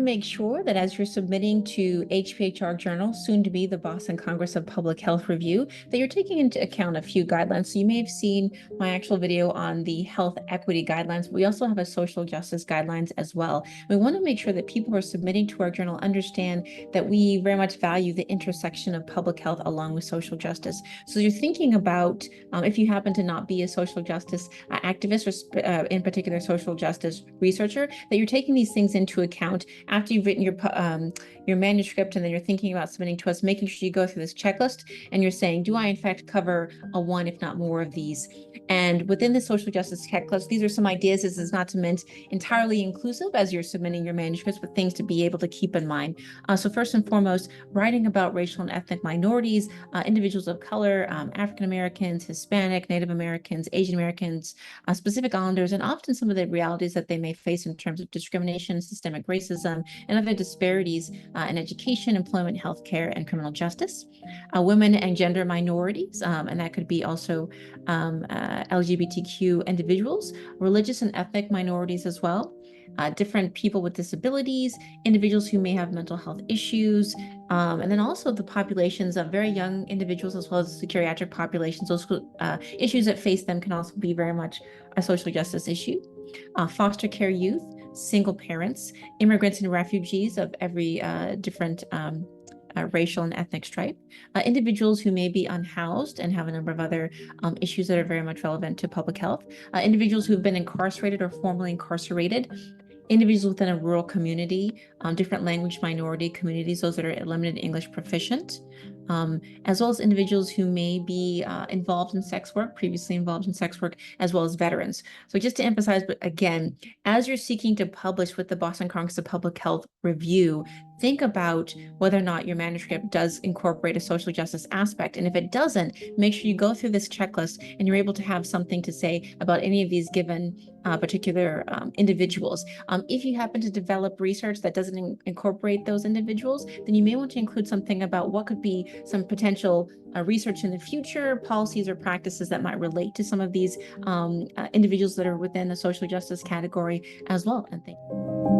to make sure that as you're submitting to HPHR Journal, soon to be the Boston Congress of Public Health Review, that you're taking into account a few guidelines. So you may have seen my actual video on the health equity guidelines. We also have a social justice guidelines as well. We want to make sure that people who are submitting to our journal understand that we very much value the intersection of public health along with social justice. So you're thinking about, if you happen to not be a social justice activist or in particular social justice researcher, that you're taking these things into account after you've written your manuscript, and then you're thinking about submitting to us, making sure you go through this checklist and you're saying, do I in fact cover a one, if not more of these? And within the social justice checklist, these are some ideas. This is not meant entirely inclusive as you're submitting your manuscripts, but things to be able to keep in mind. So first and foremost, writing about racial and ethnic minorities, individuals of color, African Americans, Hispanic, Native Americans, Asian Americans, Pacific Islanders, and often some of the realities that they may face in terms of discrimination, systemic racism, and other disparities in education, employment, healthcare, and criminal justice. Women and gender minorities, and that could be also LGBTQ individuals, religious and ethnic minorities as well. Different people with disabilities, individuals who may have mental health issues, and then also the populations of very young individuals as well as the geriatric populations. Those issues that face them can also be very much a social justice issue. Foster care youth, single parents, immigrants and refugees of every different racial and ethnic stripe, individuals who may be unhoused and have a number of other issues that are very much relevant to public health, individuals who have been incarcerated or formerly incarcerated, individuals within a rural community, different language minority communities, those that are limited English proficient, as well as individuals who may be involved in sex work, previously involved in sex work, as well as veterans. So just to emphasize, but again, as you're seeking to publish with the Boston Congress of Public Health Review, think about whether or not your manuscript does incorporate a social justice aspect. And if it doesn't, make sure you go through this checklist and you're able to have something to say about any of these given particular individuals. If you happen to develop research that doesn't incorporate those individuals, then you may want to include something about what could be some potential research in the future, policies or practices that might relate to some of these individuals that are within the social justice category as well. And thank you.